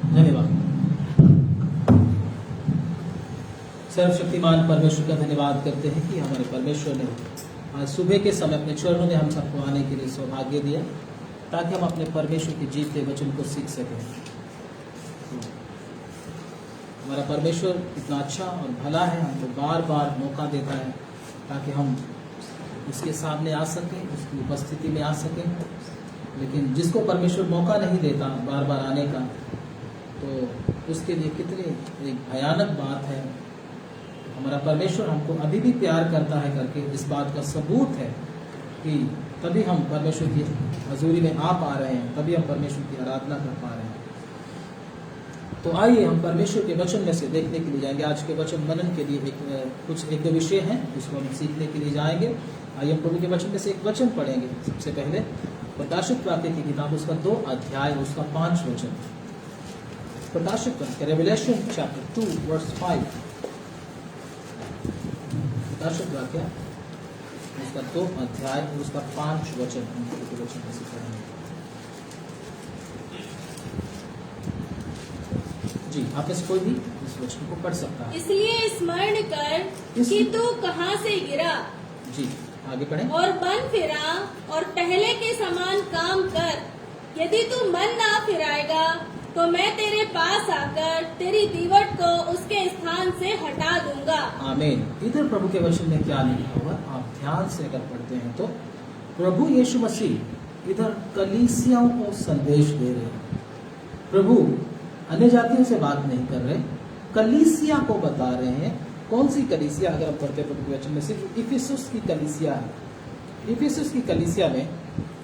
धन्यवाद। सर्वशक्तिमान परमेश्वर का धन्यवाद करते हैं कि हमारे परमेश्वर ने आज सुबह के समय अपने चरणों में हम सबको आने के लिए सौभाग्य दिया, ताकि हम अपने परमेश्वर के जीते वचन को सीख सकें। हमारा परमेश्वर इतना अच्छा और भला है, हमको बार बार मौका देता है ताकि हम उसके सामने आ सकें, उसकी उपस्थिति में आ सकें। लेकिन जिसको परमेश्वर मौका नहीं देता बार बार आने का, तो उसके लिए कितनी एक भयानक बात है। हमारा परमेश्वर हमको अभी भी प्यार करता है करके इस बात का सबूत है कि तभी हम परमेश्वर की हजूरी में आ पा रहे हैं, तभी हम परमेश्वर की आराधना कर पा रहे हैं। तो आइए हम परमेश्वर के वचन में से देखने के लिए जाएंगे। आज के वचन मनन के लिए एक दो विषय हैं जिसको हम सीखने के लिए जाएंगे। आइए हम प्रभु के वचन में से एक वचन पढ़ेंगे। सबसे पहले प्रकाशित वाक्य की किताब, उसका 2 अध्याय, उसका 5 वचन। प्रकाशित वाक्य, रेवलेशन चैप्टर 2 वर्स 5। प्रकाशित वाक्य उसका 2 अध्याय और उसका 5 वचन हम प्रभु के वचन में से पढ़ेंगे। जी, आप में से कोई भी इस वचन को पढ़ सकता है। इसलिए स्मरण कर कि तू कहाँ से गिरा। जी, आगे पढ़ें। और मन फिरा और पहले के समान काम कर। यदि तू मन ना फिराएगा तो मैं तेरे पास आकर तेरी दीवट को उसके स्थान से हटा दूंगा। आमीन। इधर प्रभु के वचन में क्या लिखा हुआ, आप ध्यान से अगर पढ़ते हैं तो प्रभु यीशु मसीह इधर कलीसियाओं को संदेश दे रहे हैं। प्रभु अन्य जातियों से बात नहीं कर रहे, कलीसिया को बता रहे हैं। कौन सी कलीसिया? अगर हम पढ़ते हैं प्रभु के वचन में, सिर्फ इफिसुस की कलीसिया है। इफिसुस की कलीसिया में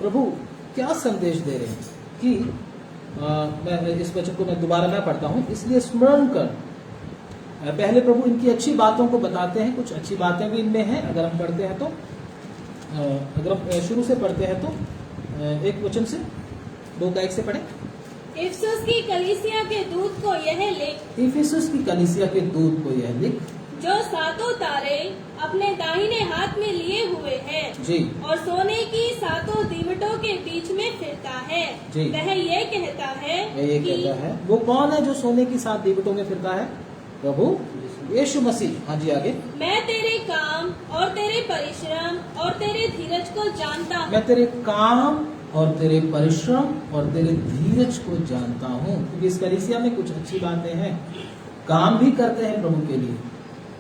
प्रभु क्या संदेश दे रहे हैं कि मैं इस वचन को मैं दोबारा मैं पढ़ता हूँ। इसलिए स्मरण कर, पहले प्रभु इनकी अच्छी बातों को बताते हैं। कुछ अच्छी बातें भी इनमें हैं। अगर हम पढ़ते हैं तो, अगर हम शुरू से पढ़ते हैं तो एक वचन से 2:1 से पढ़ें। इफिसुस की कलीसिया के दूत को यह लिख। इफिसुस की कलीसिया के दूत को यह लिख, जो 7 तारे अपने दाहिने हाथ में लिए हुए है जी, और सोने की 7 दीवटों के बीच में फिरता है जी। वह ये कहता है कहता है। वो कौन है जो सोने की 7 दीवटों में फिरता है? प्रभु यीशु मसीह। हाँ जी, आगे। मैं तेरे काम और तेरे परिश्रम और तेरे धीरज को जानता हूँ। मैं तेरे काम और तेरे परिश्रम और तेरे धीरज को जानता हूँ। क्योंकि इस कलीसिया में कुछ अच्छी बातें हैं, काम भी करते हैं प्रभु के लिए,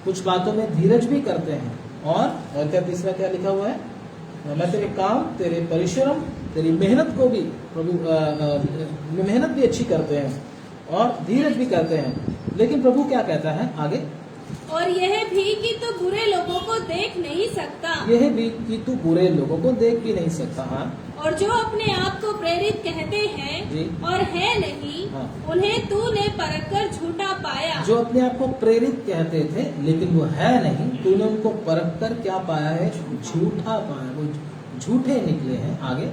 कुछ बातों में धीरज भी करते हैं। और क्या तीसरा क्या लिखा हुआ है? मैं तेरे काम, तेरे परिश्रम, तेरी मेहनत को भी प्रभु मेहनत भी अच्छी करते हैं और धीरज भी करते हैं। लेकिन प्रभु क्या कहता है आगे? और यह भी कि तू बुरे लोगों को देख नहीं सकता। यह भी कि तू बुरे लोगों को देख भी नहीं सकता। हाँ। और जो अपने आप को प्रेरित कहते हैं और है नहीं, हाँ। उन्हें तूने परखकर झूठा पाया। जो अपने आप को प्रेरित कहते थे लेकिन वो है नहीं, तूने उनको परखकर क्या पाया है? झूठा पाया। वो झूठे निकले हैं। आगे।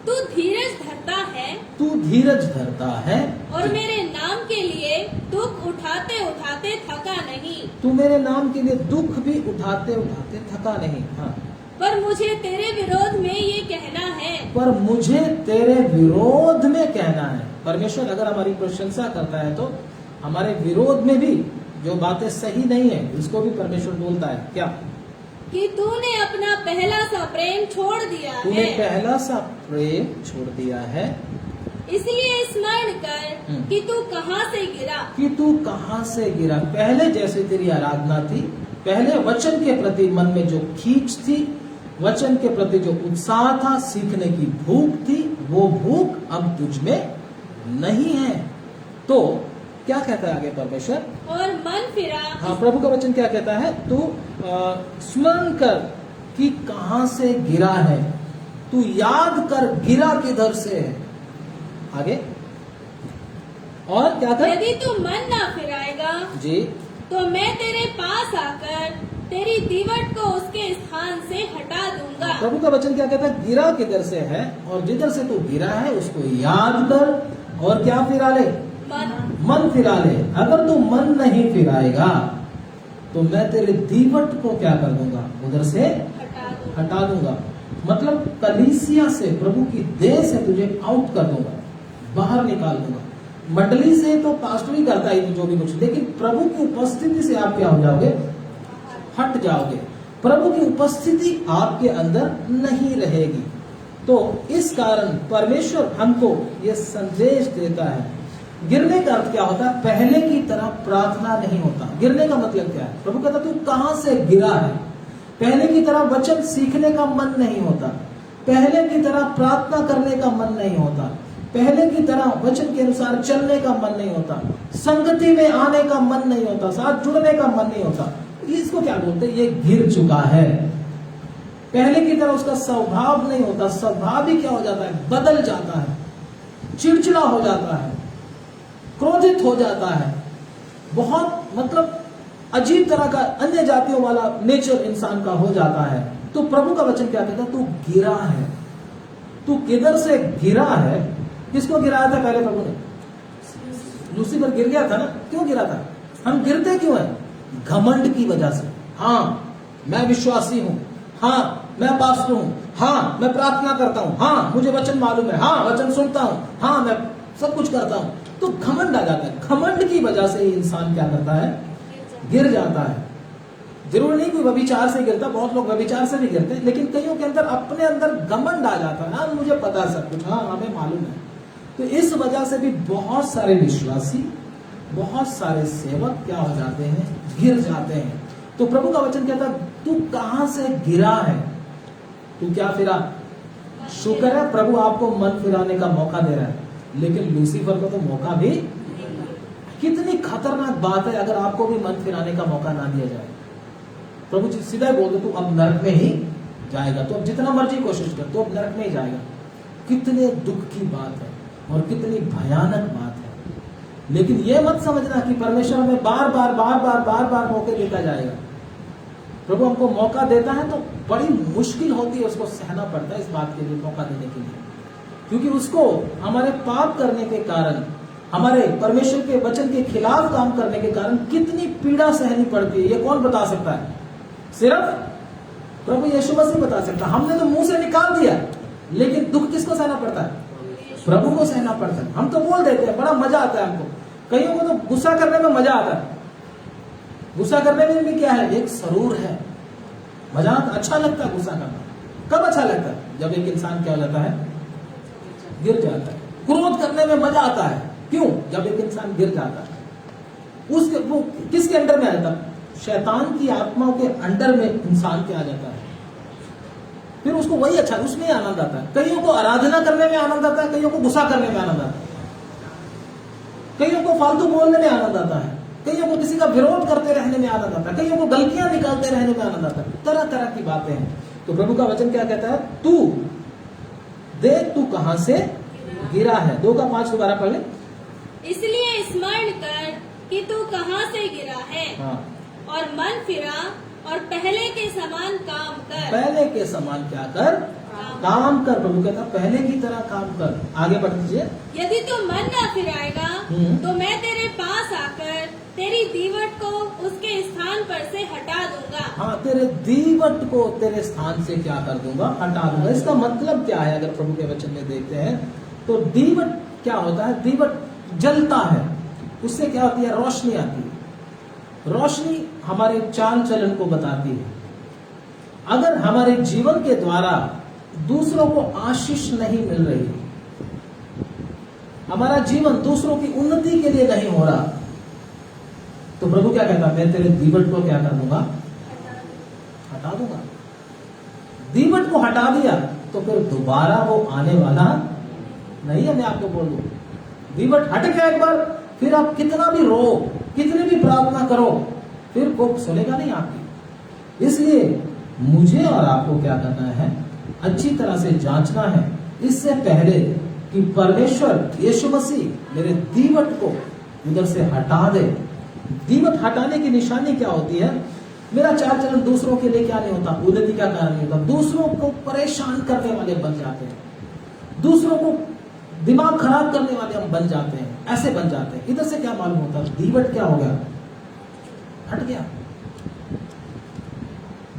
तू धीरज धरता है। तू धीरज धरता है और मेरे नाम के लिए दुख उठाते उठाते थका नहीं। तू मेरे नाम के लिए दुख भी उठाते उठाते थका नहीं। हाँ। पर मुझे तेरे विरोध में ये कहना है। पर मुझे तेरे विरोध में कहना है। परमेश्वर अगर हमारी प्रशंसा करता है तो हमारे विरोध में भी जो बातें सही नहीं है उसको भी परमेश्वर बोलता है। क्या? कि तूने अपना पहला सा प्रेम छोड़ दिया है। तूने पहला सा प्रेम छोड़ दिया है। इसलिए स्मरण कर कि तू कहाँ से गिरा। कि तू कहाँ से गिरा। पहले जैसे तेरी आराधना थी, पहले वचन के प्रति मन में जो खींच थी, वचन के प्रति जो उत्साह था, सीखने की भूख थी, वो भूख अब तुझ में नहीं है। तो क्या कहता है आगे परमेश्वर? और मन फिरा। हाँ, प्रभु का वचन क्या कहता है? तू स्मरण कर कि कहाँ से गिरा है। तू याद कर गिरा किधर से है। आगे। और क्या कर? यदि तू मन ना फिराएगा जी, तो मैं तेरे पास आकर तेरी दीवट को उसके स्थान से हटा दूंगा। प्रभु का वचन क्या कहता है? गिरा किधर से है, और जिधर से तू गिरा है उसको याद कर और क्या फिरा ले? मन फिरा ले। अगर तू मन नहीं फिराएगा तो मैं तेरे दीवट को क्या कर दूंगा? उधर से हटा दूंगा। मतलब कलीसिया से, प्रभु की देह से तुझे आउट कर दूंगा, बाहर निकाल दूंगा। मंडली से तो पास्टर ही करता है जो भी कुछ, लेकिन प्रभु की उपस्थिति से आप क्या हो जाओगे? हट जाओगे। प्रभु की उपस्थिति आपके अंदर नहीं रहेगी। तो इस कारण परमेश्वर हमको ये संदेश देता है। गिरने का अर्थ क्या होता है? पहले की तरह प्रार्थना नहीं होता। गिरने का मतलब क्या है? प्रभु कहता तू कहां से गिरा है? पहले की तरह वचन सीखने का मन नहीं होता, पहले की तरह प्रार्थना करने का मन नहीं होता, पहले की तरह वचन के अनुसार चलने का मन नहीं होता, संगति में आने का मन नहीं होता, साथ जुड़ने का मन नहीं होता। इसको क्या बोलते हैं? ये गिर चुका है। पहले की तरह उसका स्वभाव नहीं होता। स्वभाव ही क्या हो जाता है? बदल जाता है, चिड़चिड़ा हो जाता है, क्रोधित हो जाता है, बहुत मतलब अजीब तरह का अन्य जातियों वाला नेचर इंसान का हो जाता है। तो प्रभु का वचन क्या कहता है? तू गिरा है। तू किधर से गिरा है? किसको गिराया था पहले प्रभु ने? लूसीफर गिर गया था ना। क्यों गिरा था? हम गिरते क्यों हैं? घमंड की वजह से। हाँ मैं विश्वासी हूं, हाँ मैं पास्टर हूं, हाँ मैं प्रार्थना करता हूं, हाँ मुझे वचन मालूम है, हाँ वचन सुनता हूं, हाँ मैं सब कुछ करता हूं। तो घमंड आ जाता है। घमंड की वजह से इंसान क्या करता है? गिर जाता है। जरूर नहीं कोई व्यभिचार से गिरता, बहुत लोग व्यभिचार से भी गिरते, लेकिन कईयों के अंदर अपने अंदर घमंड आ जाता है। हाँ मुझे पता है सब कुछ, हाँ हमें मालूम है। तो इस वजह से भी बहुत सारे विश्वासी, बहुत सारे सेवक क्या हो जाते हैं? गिर जाते हैं। तो प्रभु का वचन कहता है तू कहां से गिरा है? तू क्या फिरा? शुक्र है प्रभु आपको मन फिराने का मौका दे रहा है, लेकिन लूसीफर को तो मौका भी। कितनी खतरनाक बात है अगर आपको भी मन फिराने का मौका ना दिया जाए। प्रभु जी सीधा बोल दो तू अब नरक में ही जाएगा, तो अब जितना मर्जी कोशिश कर तो अब नरक में ही जाएगा। कितने दुख की बात है और कितनी भयानक बात है। लेकिन यह मत समझना कि परमेश्वर हमें बार बार मौके देता जाएगा। प्रभु हमको मौका देता है तो बड़ी मुश्किल होती है, उसको सहना पड़ता है इस बात के लिए, मौका देने के लिए, क्योंकि उसको हमारे पाप करने के कारण, हमारे परमेश्वर के वचन के खिलाफ काम करने के कारण कितनी पीड़ा सहनी पड़ती है। ये कौन बता सकता है? सिर्फ प्रभु यीशु मसीह बता सकता है। हमने तो मुंह से निकाल दिया, लेकिन दुख किसको सहना पड़ता है? प्रभु को सहना पड़ता है। हम तो बोल देते हैं, बड़ा मजा आता है हमको। कईयों को तो गुस्सा करने में मजा आता है। गुस्सा करने में भी क्या है? एक सरूर है, मजा अच्छा लगता है गुस्सा करना। कब अच्छा लगता है? जब एक इंसान क्या हो जाता है? गिर जाता है। क्रोध करने में मजा आता है। क्यों? जब एक इंसान गिर जाता है। उसके वो किसके अंडर में आ जाता है? शैतान की आत्माओं के अंडर में इंसान के आ जाता है। फिर उसको वही अच्छा, उसमें आनंद आता है। कईयों को आराधना करने में आनंद आता है, कईयों को गुस्सा करने में आनंद आता है, कईयों को फालतू बोलने में आनंद आता है, कईयों को किसी का विरोध करते रहने में आनंद आता है, कईयों को गलतियां निकालते रहने में आनंद आता है। तरह तरह की बातें हैं। तो प्रभु का वचन क्या कहता है? तू देख तू कहां से गिरा है। 2:5 दोबारा पढ़ ले। इसलिए स्मरण कर कि तू कहां से गिरा है, हाँ। और मन फिरा और पहले के समान काम कर। पहले के समान क्या कर? काम कर। प्रभु कहता पहले की तरह काम कर। आगे बढ़ दीजिए। यदि तू मन न फिराएगा तो मैं तेरे पास आकर तेरी दीवट को उसके स्थान पर से हटा दूंगा। हाँ, तेरे दीवट को तेरे स्थान से क्या कर दूंगा? हटा दूंगा। इसका मतलब क्या है? अगर प्रभु के वचन में देखते हैं तो दीवट क्या होता है? दीवट जलता है, उससे क्या होती है? रोशनी आती है। रोशनी हमारे चाल चलन को बताती है। अगर हमारे जीवन के द्वारा दूसरों को आशीष नहीं मिल रही, हमारा जीवन दूसरों की उन्नति के लिए नहीं हो रहा, तो प्रभु क्या कहता है? मैं तेरे दीवट को क्या कर दूंगा? हटा दूंगा। दीवट को हटा दिया तो फिर दोबारा वो आने वाला नहीं है। मैं आपको बोल दूं, दीवट हट गया एक बार, फिर आप कितना भी रो, कितनी भी प्रार्थना करो, फिर कोई सुनेगा नहीं आपकी। इसलिए मुझे और आपको क्या करना है? अच्छी तरह से जांचना है, इससे पहले कि परमेश्वर यीशु मसीह मेरे दीवट को उधर से हटा दे। दीवट हटाने की निशानी क्या होती है? मेरा चाल चलन दूसरों के लिए क्या नहीं होता? उन्नति का कारण नहीं होता। दूसरों को परेशान करने वाले बन जाते हैं, दूसरों को दिमाग खराब करने वाले हम बन जाते हैं, ऐसे बन जाते हैं। इधर से क्या मालूम होता है? दीवट क्या हो गया? हट गया।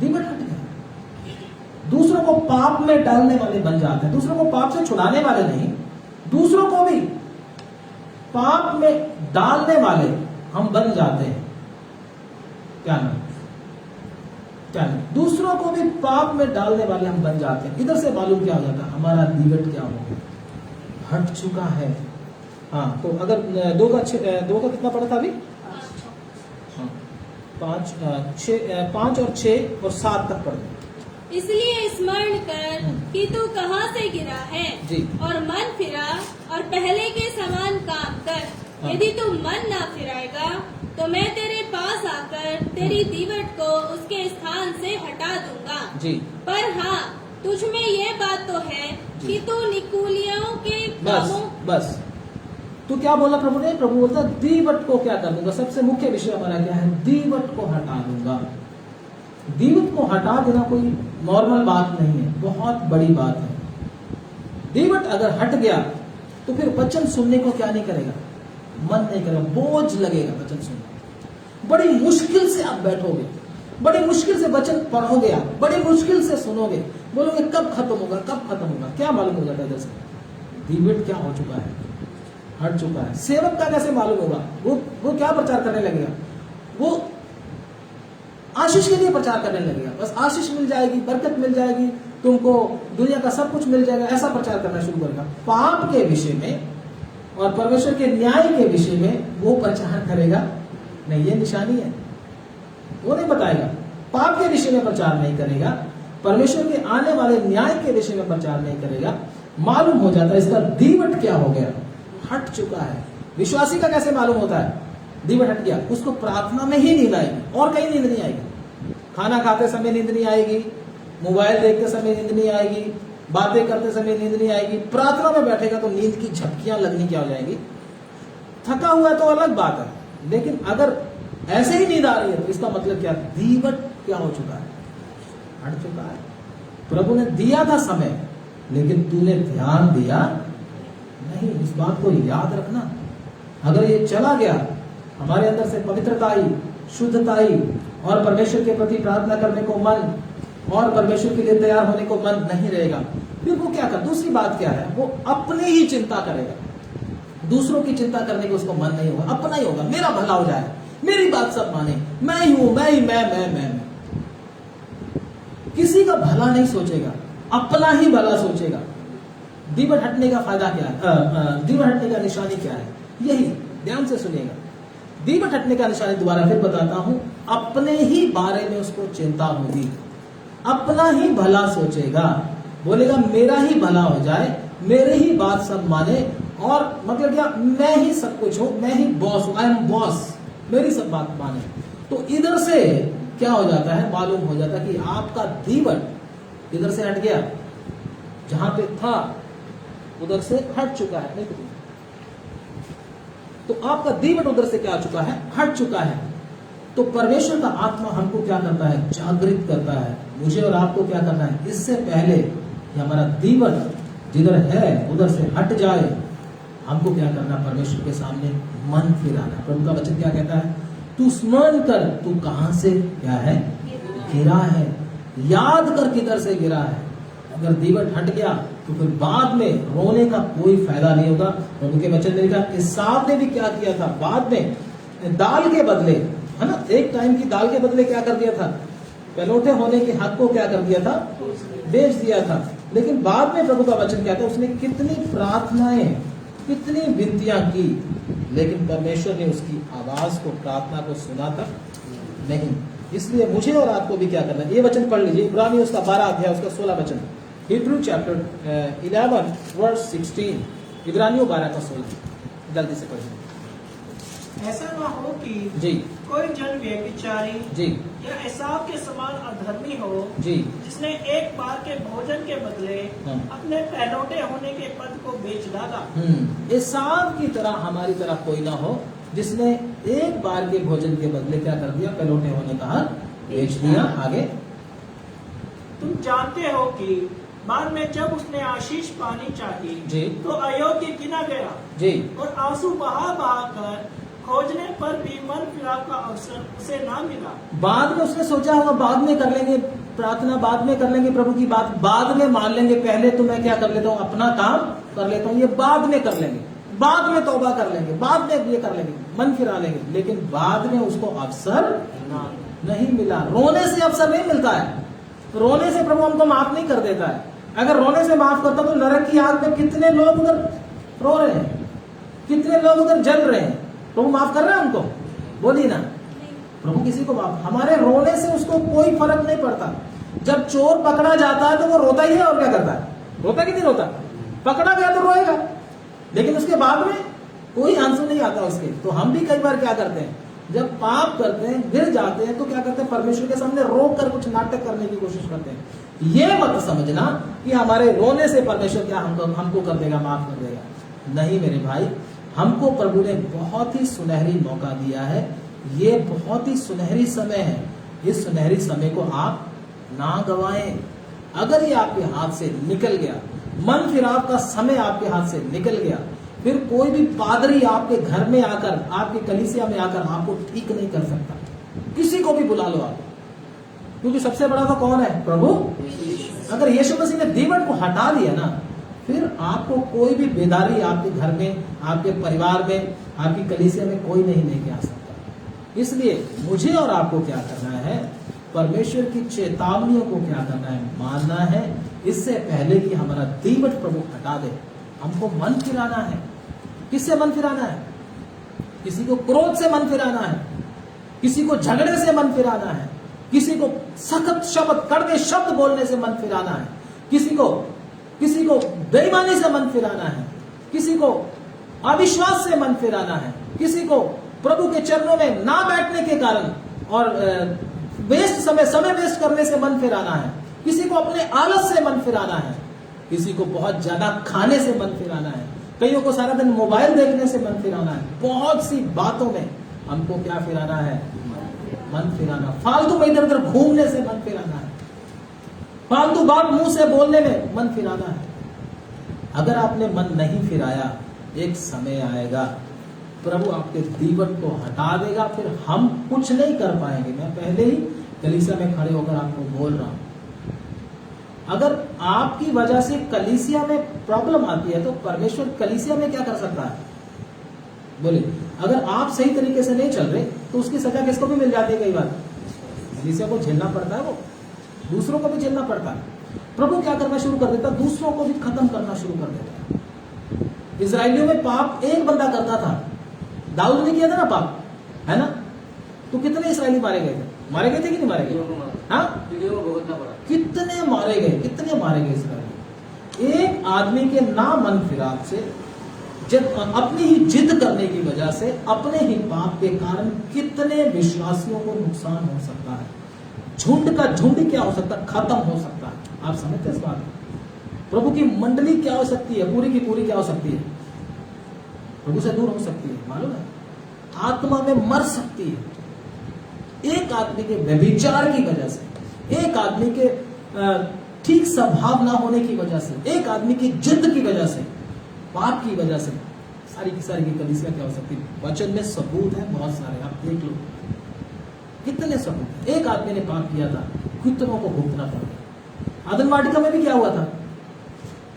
दीवट हट गया। दूसरों को पाप में डालने वाले बन जाते हैं। दूसरों को पाप से छुड़ाने वाले नहीं, दूसरों को भी पाप में डालने वाले हम बन जाते हैं। क्या नहीं, क्या नहीं, दूसरों को भी पाप में डालने वाले हम बन जाते हैं। इधर से मालूम क्या हो जाता है, हमारा दीवट क्या हो गया, हट चुका है। हाँ, तो अगर 2 का कितना पड़ा था अभी? 5 और 6 और 7 तक पढ़ गए। इसलिए स्मरण कर कि तू कहाँ से गिरा है जी। और मन फिरा और पहले के समान काम कर। हाँ। यदि तू मन ना फिराएगा तो मैं तेरे पास आकर तेरी दीवट को उसके स्थान से हटा दूंगा। जी। पर हाँ, तुझ में ये बात तो है कि तू निकुलियों के कामों। बस तो क्या बोला प्रभु ने? प्रभु बोलता दीवट को क्या कर दूंगा। सबसे मुख्य विषय हमारा क्या है? दीवट को हटा दूंगा। दीवट को हटा देना कोई नॉर्मल बात नहीं है, बहुत बड़ी बात है। दीवट अगर हट गया तो फिर वचन सुनने को क्या नहीं करेगा, मन नहीं करेगा, बोझ लगेगा वचन सुनने। बड़ी मुश्किल से आप बैठोगे, बड़ी मुश्किल से वचन पढ़ोगे, आप बड़ी मुश्किल से सुनोगे, बोलोगे कब खत्म होगा, कब खत्म होगा। क्या मालूम हो जाता है? इधर से दीवट क्या हो चुका है, हट चुका है। सेवक का कैसे मालूम होगा? वो क्या प्रचार करने लगेगा? वो आशीष के लिए प्रचार करने लगेगा। बस आशीष मिल जाएगी, बरकत मिल जाएगी, तुमको दुनिया का सब कुछ मिल जाएगा, ऐसा प्रचार करना शुरू करेगा। पाप के विषय में और परमेश्वर के न्याय के विषय में वो प्रचार करेगा नहीं, ये निशानी है। वो नहीं बताएगा, पाप के विषय में प्रचार नहीं करेगा, परमेश्वर के आने वाले न्याय के विषय में प्रचार नहीं करेगा। मालूम हो जाता है इसका दीवट क्या हो गया, हट चुका है। विश्वासी का कैसे मालूम होता है दीवट हट गया? उसको प्रार्थना में ही नींद आएगी, और कहीं नींद नहीं आएगी। खाना खाते समय नींद नहीं आएगी, मोबाइल देखते समय नींद नहीं आएगी, बातें करते समय नींद नहीं आएगी। प्रार्थना में बैठेगा तो नींद की झपकियां लगनी क्या हो जाएगी। थका हुआ है तो अलग बात है, लेकिन अगर ऐसे ही नींद आ रही है तो इसका मतलब क्या? दीवट क्या हो चुका है, हट चुका है। प्रभु ने दिया था समय, लेकिन तूने ध्यान दिया नहीं। इस बात को याद रखना। अगर ये चला गया, हमारे अंदर से पवित्रता आई, शुद्धता आई, और परमेश्वर के प्रति प्रार्थना करने को मन और परमेश्वर के लिए तैयार होने को मन नहीं रहेगा, फिर वो क्या कर? दूसरी बात क्या है? वो अपने ही चिंता करेगा, दूसरों की चिंता करने को उसको मन नहीं होगा, अपना ही होगा। मेरा भला हो जाए, मेरी बात सब माने, मैं ही हूं, मैं ही मैं। किसी का भला नहीं सोचेगा, अपना ही भला सोचेगा। दीवट हटने का फायदा क्या है? दीवट हटने का निशानी क्या है? यही, ध्यान से सुनिएगा। दीवट हटने का निशानी दोबारा फिर बताता हूं, अपने ही बारे में उसको चिंता होगी, अपना ही भला सोचेगा, बोलेगा मेरा ही भला हो जाए, मेरे ही बात सब माने, और मतलब क्या, मैं ही सब कुछ हूं, मैं ही बॉस हूं, आई एम बॉस, मेरी सब बात माने। तो इधर से क्या हो जाता है? मालूम हो जाता है कि आपका दीवट इधर से हट गया, जहां पे था उधर से हट चुका है। नहीं तो आपका दीवट उधर से क्या चुका है? हट चुका है। तो परमेश्वर का आत्मा हमको क्या करता है? जागृत करता है। मुझे और आपको क्या करना है? इससे पहले कि हमारा दीवट जिधर है उधर से हट जाए, हमको क्या करना? परमेश्वर के सामने मन फिराना। प्रभु का वचन क्या कहता है? तू स्मरण कर, तू कहां से क्या है? गिरा है। याद कर किधर से गिरा है। अगर दीवट हट गया तो फिर बाद में रोने का कोई फायदा नहीं होगा। प्रभु के वचन में लिखा, इसहाक ने भी क्या किया था? बाद में दाल के बदले, है ना, एक टाइम की दाल के बदले क्या कर दिया था? पहलौठे होने के हक को क्या कर दिया था? बेच दिया था। लेकिन बाद में प्रभु का वचन क्या था? उसने कितनी प्रार्थनाएं, कितनी विनतियां की, लेकिन परमेश्वर ने उसकी आवाज को, प्रार्थना को सुना तक नहीं। इसलिए मुझे और आपको भी क्या करना है? ये वचन पढ़ लीजिए, इब्रानियों उसका 12 अध्याय उसका 16 वचन, हिब्रू चैप्टर 11 वर्स 16, इब्रानियों 12 का 16, जल्दी से पढ़िए। ऐसा न हो कि जी कोई जन व्यभिचारी जी या एसाव के समान अधर्मी हो, जी, जिसने एक बार के भोजन के बदले हाँ। अपने पहलौठे होने के पद को बेच डाला। एसाव की तरह हमारी तरह कोई ना हो, जिसने एक बार के भोजन के बदले क्या कर दिया? पहलौठे होने का हक बेच दिया। आगे, तुम जानते हो कि बाद में जब उसने आशीष पानी चाही जी तो अयोग्य गिना गया, जी और आंसू बहा बहा कर खोजने पर भी मन फिराव का अवसर उसे ना मिला। बाद में उसने सोचा होगा बाद में कर लेंगे प्रार्थना, बाद में कर लेंगे प्रभु की बात, बाद में मान लेंगे, पहले तो मैं क्या कर लेता हूँ? अपना काम कर लेता हूँ, ये बाद में कर लेंगे। बाद में तौबा कर लेंगे, बाद में ये कर लेंगे, मन फिरा लेंगे, लेकिन बाद में उसको अवसर नहीं मिला। रोने से अवसर नहीं मिलता है। रोने से प्रभु हमको माफ नहीं कर देता है। अगर रोने से माफ करता तो नरक की आग में कितने लोग उधर रो रहे हैं, कितने लोग उधर जल रहे हैं, प्रभु माफ कर रहे हैं उनको? बोलिए ना, प्रभु किसी को माफ, हमारे रोने से उसको कोई फर्क नहीं पड़ता। जब चोर पकड़ा जाता है तो वो रोता ही है, और क्या करता है? रोता कि नहीं रोता? पकड़ा गया तो रोएगा, लेकिन उसके बाद में कोई आंसू नहीं आता उसके। तो हम भी कई बार क्या करते हैं, जब पाप करते हैं, गिर जाते हैं, तो क्या करते हैं, परमेश्वर के सामने रो कर कुछ नाटक करने की कोशिश करते हैं। ये मत समझना कि हमारे रोने से परमेश्वर क्या हमको कर देगा, माफ कर देगा। नहीं मेरे भाई, हमको प्रभु ने बहुत ही सुनहरी मौका दिया है। ये बहुत ही सुनहरी समय है। इस सुनहरी समय को आप ना गवाएं। अगर ये आपके हाथ से निकल गया, मन फिराव का समय आपके हाथ से निकल गया, फिर कोई भी पादरी आपके घर में आकर, आपके कलीसिया में आकर आपको ठीक नहीं कर सकता। किसी को भी बुला लो आप, क्योंकि सबसे बड़ा तो कौन है? प्रभु। अगर यीशु मसीह ने दीवट को हटा दिया ना, फिर आपको कोई भी बेदारी आपके घर में, आपके परिवार में, आपकी कलीसिया में कोई नहीं लेके आ सकता। इसलिए मुझे और आपको क्या करना है? परमेश्वर की चेतावनियों को क्या करना है? मानना है, इससे पहले कि हमारा दीवट प्रभु हटा दे। हमको मन फिराना है। किससे मन फिराना है? किसी को क्रोध से मन फिराना है, किसी को झगड़े से मन फिराना है, किसी को सख्त शब्द, कड़वे शब्द बोलने से मन फिराना है, किसी को बेईमानी से मन फिराना है, किसी को अविश्वास से मन फिराना है, किसी को प्रभु के चरणों में ना बैठने के कारण और समय वेस्ट करने से मन फिराना है, किसी को अपने आलस से मन फिराना है, किसी को बहुत ज्यादा खाने से मन फिराना है, कईयों को सारा दिन मोबाइल देखने से मन फिराना है। बहुत सी बातों में हमको क्या फिराना है? मन फिराना। फालतू में इधर उधर घूमने से मन फिराना है, फालतू बात मुंह से बोलने में मन फिराना है। अगर आपने मन नहीं फिराया, एक समय आएगा प्रभु आपके दीवट को हटा देगा, फिर हम कुछ नहीं कर पाएंगे। मैं पहले ही कलीसिया में खड़े होकर आपको बोल रहा हूं, अगर आपकी वजह से कलीसिया में प्रॉब्लम आती है तो परमेश्वर कलीसिया में क्या कर सकता है? बोलिए। अगर आप सही तरीके से नहीं चल रहे तो उसकी सजा किसको भी मिल जाती है। कई बार कलीसिया को झेलना पड़ता है, वो दूसरों को भी झेलना पड़ता है। प्रभु क्या करना शुरू कर देता? दूसरों को भी खत्म करना शुरू कर देता। इजराइलियों में पाप एक बंदा करता था, दाऊद ने किया था ना पाप, है ना? तो कितने इस्राएली मारे गए थे? मारे गए थे कि नहीं मारे गए? हाँ, कितने मारे गए, कितने मारे गए इस्राएली? एक आदमी के ना मन फिराव से, जब अपनी ही जिद करने की वजह से, अपने ही पाप के कारण कितने विश्वासियों को नुकसान हो सकता है। झुंड का झुंड क्या हो सकता है? खत्म हो सकता है। आप समझते हैं इस बात? प्रभु की मंडली क्या हो सकती है? पूरी की पूरी क्या हो सकती है? प्रभु से दूर हो सकती है। मालूम है? आत्मा में मर सकती है। एक आदमी के व्यभिचार की वजह से, एक आदमी के ठीक स्वभाव ना होने की वजह से, एक आदमी की जिद की वजह से, पाप की वजह से सारी की सारी की कलीसिया क्या हो सकती है? वचन में सबूत है बहुत सारे, आप देख लो कितने सबूत। एक आदमी ने पाप किया था, कितनों को भुगतना पड़ गया। आदम वाटिका में भी क्या हुआ था?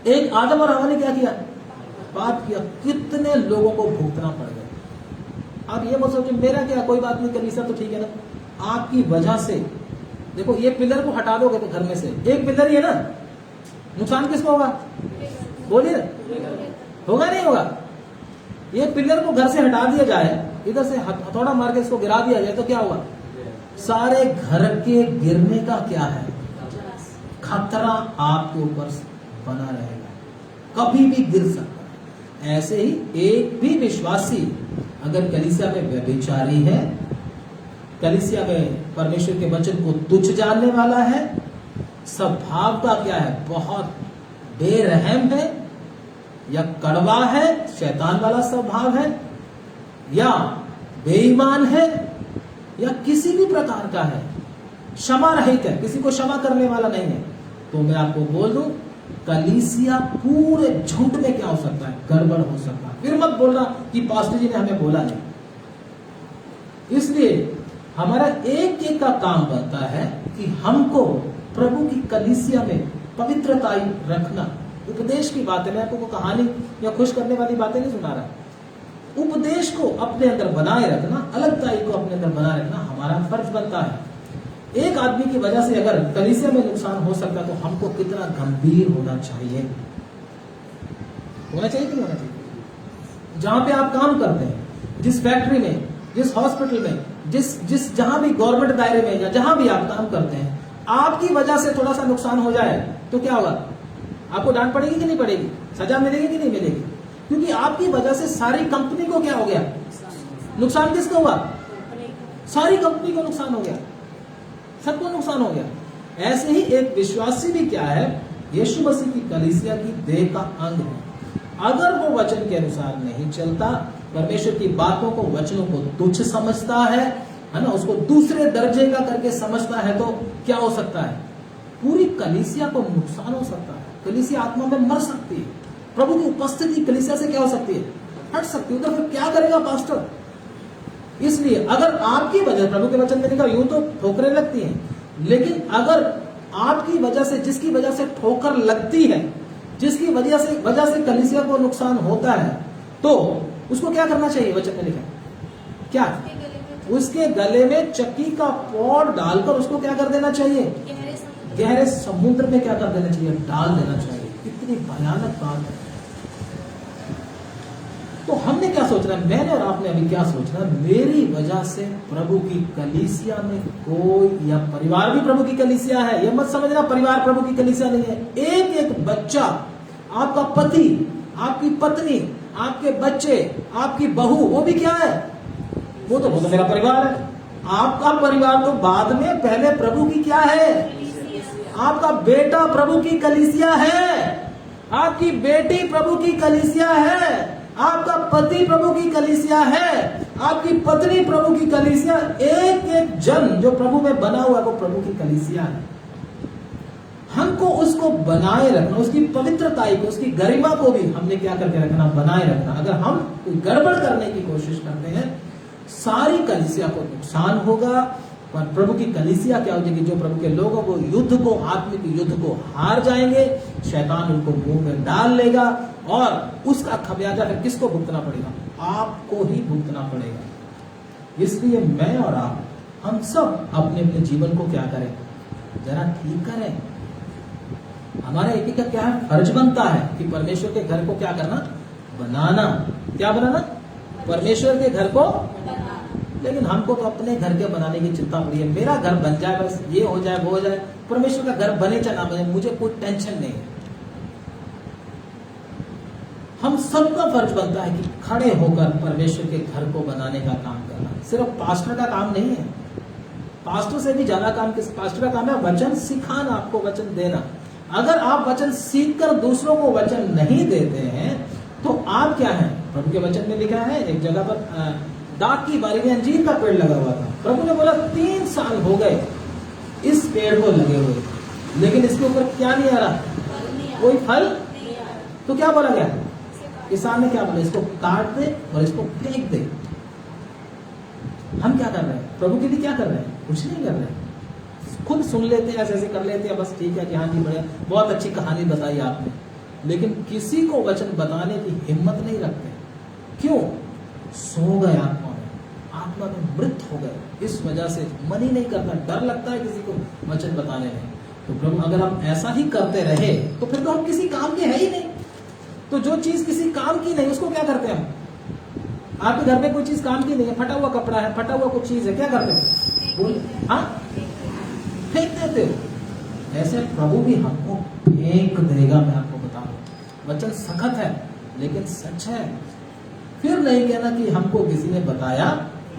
एक आदम और हवा ने क्या किया? पाप किया, कितने लोगों को भुगतना पड़ गया। आप ये मत सोचो मेरा क्या, कोई बात नहीं, कलीसिया तो ठीक है ना। आपकी वजह से देखो, ये पिलर को हटा दोगे तो घर में से एक पिलर ही है ना, नुकसान किसको होगा? बोलिए, होगा नहीं होगा? ये पिलर को घर से हटा दिया जाए, इधर से हथौड़ा मार के इसको गिरा दिया जाए तो क्या होगा? सारे घर के गिरने का क्या है? खतरा आपके ऊपर बना रहेगा, कभी भी गिर सकता है। ऐसे ही एक भी विश्वासी अगर कलीसिया में व्यभिचारी है, कलीसिया में परमेश्वर के वचन को तुच्छ जानने वाला है, स्वभाव का क्या है? बहुत बेरहम है, या कड़वा है, शैतान वाला स्वभाव है, या बेईमान है, या किसी भी प्रकार का है, क्षमा रहित है, किसी को क्षमा करने वाला नहीं है, तो मैं आपको बोल दूं कलीसिया पूरे झुंड में क्या हो सकता है? गड़बड़ हो सकता है। फिर मत बोलना कि पास्टर जी ने हमें बोला नहीं। इसलिए हमारा एक एक का काम बनता है कि हमको प्रभु की कलीसिया में पवित्रता रखना। उपदेश की बातें, मैं आपको कहानी या खुश करने वाली बातें नहीं सुना रहा, उपदेश को अपने अंदर बनाए रखना, अलगताई को अपने अंदर बनाए रखना हमारा फर्ज बनता है। एक आदमी की वजह से अगर कलीसिया में नुकसान हो सकता तो हमको कितना गंभीर होना चाहिए कि नहीं होना चाहिए? जहां पे आप काम करते हैं, जिस फैक्ट्री में, जिस हॉस्पिटल में, जिस जहां भी गवर्नमेंट दायरे में या जहां भी आप काम करते हैं, आपकी वजह से थोड़ा सा नुकसान हो जाए तो क्या होगा? आपको डांट पड़ेगी कि नहीं पड़ेगी? सजा मिलेगी कि नहीं मिलेगी? क्योंकि आपकी वजह से सारी कंपनी को क्या हो गया? नुकसान किसको हुआ? सारी कंपनी को नुकसान हो गया, सबको नुकसान हो गया। ऐसे ही एक विश्वासी भी क्या है? यीशु मसीह की कलीसिया की देह का अंग है। अगर वो वचन के अनुसार नहीं चलता, परमेश्वर की बातों को, वचनों को तुच्छ समझता है ना, उसको दूसरे दर्जे का करके समझता है, तो क्या हो सकता है? पूरी कलीसिया को नुकसान हो सकता है। कलीसिया आत्मा में मर सकती है। प्रभु की उपस्थिति कलीसिया से क्या हो सकती है? हट सकती है। तो फिर क्या करेगा पास्टर? इसलिए अगर आपकी वजह, प्रभु के वचन में लिखा यूं तो ठोकरें लगती हैं, लेकिन अगर आपकी वजह से, जिसकी वजह से ठोकर लगती है, जिसकी वजह से कलीसिया को नुकसान होता है, तो उसको क्या करना चाहिए? वचन में लिखा क्या? उसके गले में चक्की का पौड़ डालकर उसको क्या कर देना चाहिए? गहरे समुद्र में क्या कर देना चाहिए? डाल देना चाहिए। कितनी भयानक बात है। तो हमने क्या सोचना है? मैंने और आपने अभी क्या सोचना है? मेरी वजह से प्रभु की कलीसिया में कोई, या परिवार भी प्रभु की कलीसिया है, ये मत समझना परिवार प्रभु की कलीसिया नहीं है। एक एक बच्चा, आपका पति, आपकी पत्नी, आपके बच्चे, आपकी बहू, वो भी क्या है? वो तो मेरा परिवार है। आपका परिवार तो बाद में, पहले प्रभु की क्या है? आपका बेटा प्रभु की कलीसिया है, आपकी बेटी प्रभु की कलीसिया है, आपका पति प्रभु की कलीसिया है, आपकी पत्नी प्रभु की कलीसिया। एक एक जन जो प्रभु में बना हुआ है वो प्रभु की कलीसिया है। हमको उसको बनाए रखना, उसकी पवित्रताई को, उसकी गरिमा को भी हमने क्या करके रखना? बनाए रखना। अगर हम गड़बड़ करने की कोशिश करते हैं, सारी कलीसिया को नुकसान होगा। पर प्रभु की कलीसिया क्या हो जाएगी? जो प्रभु के लोगों को युद्ध को, आत्मिक युद्ध को हार जाएंगे, शैतान उनको मुंह में डाल लेगा और उसका खमियाजा फिर किसको भुगतना पड़ेगा? आपको ही भुगतना पड़ेगा। इसलिए मैं और आप, हम सब अपने अपने जीवन को क्या करें? जरा ठीक करें। हमारा एक का क्या है? फर्ज बनता है कि परमेश्वर के घर को क्या करना? बनाना। क्या बनाना? परमेश्वर के घर को। लेकिन हमको तो अपने घर के बनाने की चिंता पड़ी है। मेरा घर बन जाए, बस ये हो जाए, वो हो जाए। परमेश्वर का घर बने चाहे ना बने, मुझे कोई टेंशन नहीं है। हम सबका फर्ज बनता है कि खड़े होकर परमेश्वर के घर को बनाने का काम करना। सिर्फ पास्टर का काम नहीं है। पास्टर से भी ज्यादा काम किस? पास्टर का काम है वचन सिखाना, आपको वचन देना। अगर आप वचन सीखकर दूसरों को वचन नहीं देते हैं तो आप क्या हैं? प्रभु के वचन में लिखा है, एक जगह पर दाग की बारी में अंजीर का पेड़ लगा हुआ था। प्रभु ने बोला 3 साल हो गए इस पेड़ को लगे हुए, लेकिन इसके ऊपर क्या नहीं आ रहा? कोई फल। तो क्या बोला गया? किसान ने क्या बोला? इसको काट दे और इसको फेंक दे। हम क्या कर रहे हैं? प्रभु के लिए क्या कर रहे हैं? कुछ नहीं कर रहे हैं। खुद सुन लेते हैं, ऐसे ऐसे कर लेते हैं, बस ठीक है कि हाँ जी बढ़िया, बहुत अच्छी कहानी बताई आपने, लेकिन किसी को वचन बताने की हिम्मत नहीं रखते। क्यों? सो गए आत्मा में, आत्मा में मृत हो गए। इस वजह से मन ही नहीं करता, डर लगता है किसी को वचन बताने में। तो प्रभु अगर हम ऐसा ही करते रहे तो फिर तो हम किसी काम के है ही नहीं। तो जो चीज किसी काम की नहीं उसको क्या करते हैं हम? आपके घर में कोई चीज काम की नहीं है, फटा हुआ कपड़ा है, फटा हुआ कुछ चीज है, क्या करते हैं? बोल, हाँ, फेंक देते हो। ऐसे प्रभु भी हमको फेंक देगा। मैं आपको बता दूं, वचन सखत है लेकिन सच है। फिर नहीं कहना कि हमको किसी ने बताया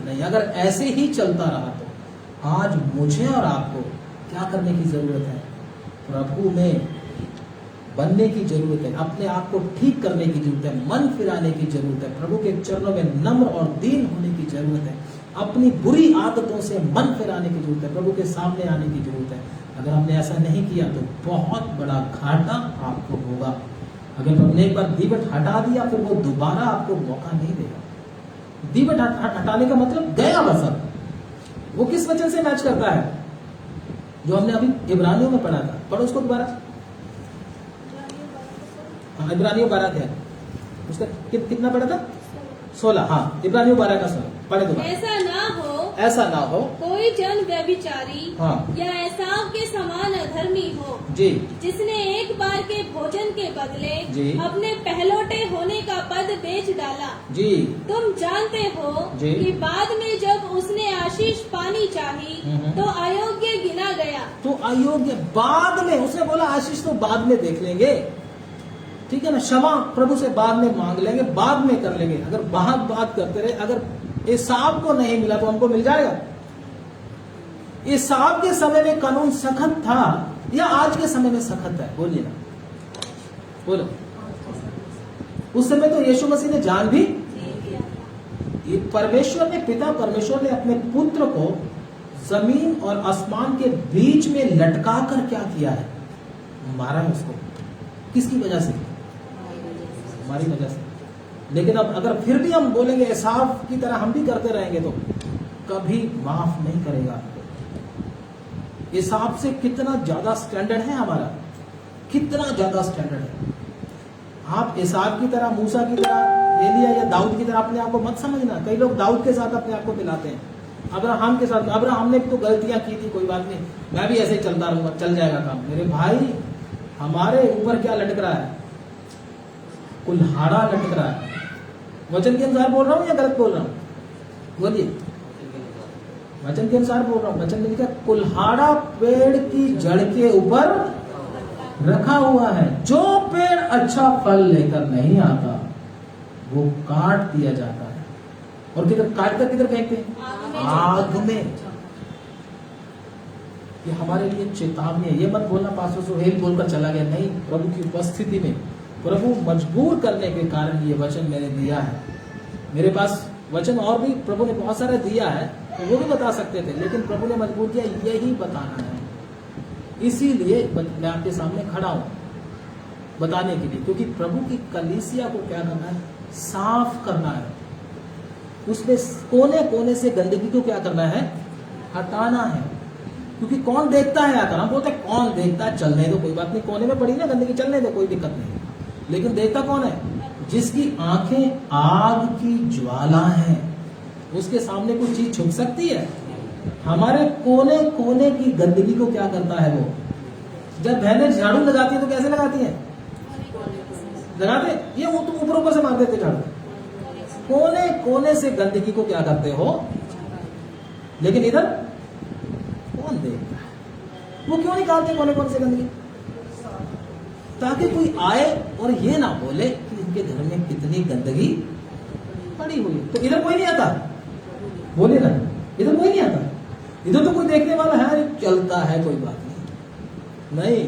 नहीं। अगर ऐसे ही चलता रहा तो आज मुझे और आपको क्या करने की जरूरत है? प्रभु में बनने की जरूरत है, अपने आप को ठीक करने की जरूरत है, मन फिराने की जरूरत है, प्रभु के चरणों में नम्र और दीन होने की जरूरत है, अपनी बुरी आदतों से मन फिराने की जरूरत है, प्रभु के सामने आने की जरूरत है। अगर हमने ऐसा नहीं किया तो बहुत बड़ा घाटा आपको होगा। अगर तुमने एक बार दीवट हटा दिया फिर वो दोबारा आपको मौका नहीं देगा। दीवट हटाने का मतलब गया बस। अब वो किस वचन से मैच करता है? जो हमने अभी इब्रानियों में पढ़ा था, पढ़ो उसको दोबारा। इब्रानियों 12 अध्याय, उसका कितना पढ़ा था? 16, हाँ, इब्रानियों 12 का 16 पढ़े दोबारा। ऐसा ना हो कोई जन व्यभिचारी हाँ। या एसाव के समान अधर्मी हो, जी, जिसने एक बार के भोजन के बदले जी। अपने पहलौठे होने का पद बेच डाला। जी, तुम जानते हो जी। कि बाद में जब उसने आशीष पानी चाही तो अयोग्य गिना गया। तो अयोग्य बाद में, उसने बोला आशीष तो बाद में देख लेंगे, ठीक है ना, क्षमा प्रभु से बाद में मांग लेंगे, बाद में कर लेंगे। अगर बात करते रहे, अगर एसाव को नहीं मिला तो हमको मिल जाएगा। एसाव के समय में कानून सख्त था या आज के समय में सख्त है? बोलिए ना, बोलो। उस समय तो यीशु मसीह ने जान भी, परमेश्वर ने, पिता परमेश्वर ने अपने पुत्र को जमीन और आसमान के बीच में लटका कर क्या किया है? मारा है उसको। किसकी वजह से? हमारी वजह से। लेकिन अब अगर फिर भी हम बोलेंगे एसाव की तरह हम भी करते रहेंगे तो कभी माफ नहीं करेगा आपको। एसाव से कितना ज्यादा स्टैंडर्ड है हमारा, कितना ज्यादा स्टैंडर्ड है। आप एसाव की तरह, मूसा की तरह, एलिया या दाऊद की तरह अपने आप को मत समझना। कई लोग दाऊद के साथ अपने आप को मिलाते हैं, अब्राहम के साथ। अब्राहम ने तो गलतियां की थी, कोई बात नहीं, मैं भी ऐसे ही चलता रहूंगा, चल जाएगा काम। मेरे भाई, हमारे ऊपर क्या लटक रहा है? कुल्हाड़ा लटक रहा है। वचन के अनुसार बोल रहा हूं या गलत बोल रहा हूं? बोलिए। वचन के अनुसार बोल रहा हूं। वचन में लिखा कुल्हाड़ा पेड़ की जड़ के ऊपर रखा हुआ है। जो पेड़ अच्छा फल लेकर नहीं आता वो काट दिया जाता है। और किधर काट कर किधर फेंकते हैं? आग में। ये हमारे लिए चेतावनी है। ये मत बोलना पास्टर सोहेल बोलकर चला गया, नहीं। प्रभु की उपस्थिति में, प्रभु मजबूर करने के कारण ये वचन मैंने दिया है। मेरे पास वचन और भी प्रभु ने बहुत सारा दिया है, तो वो भी बता सकते थे, लेकिन प्रभु ने मजबूर किया यही बताना है। इसीलिए मैं आपके सामने खड़ा हूं बताने के लिए, क्योंकि प्रभु की कलीसिया को क्या करना है? साफ करना है। उसमें कोने कोने से गंदगी को क्या करना है? हटाना है। क्योंकि कौन देखता है आकर? हम बोलते हैं कौन देखता है, चलने दो, कोई बात नहीं, कोने में पड़ी ना गंदगी, चलने दो, कोई दिक्कत नहीं। लेकिन देखता कौन है? जिसकी आंखें आग की ज्वाला है। उसके सामने कोई चीज छुप सकती है? हमारे कोने कोने की गंदगी को क्या करता है वो? जब बहनें झाड़ू लगाती है तो कैसे लगाती है? लगाते ये वो तुम ऊपर ऊपर से मार देते झाड़ू। कोने कोने से गंदगी को क्या करते हो? लेकिन इधर कौन देखता है? वो क्यों निकालते कोने कोने से गंदगी? ताकि कोई आए और ये ना बोले कि इनके घर में कितनी गंदगी पड़ी हुई है। तो इधर कोई नहीं आता, बोले ना, इधर कोई नहीं आता। इधर तो कोई देखने वाला है, चलता है, कोई बात नहीं।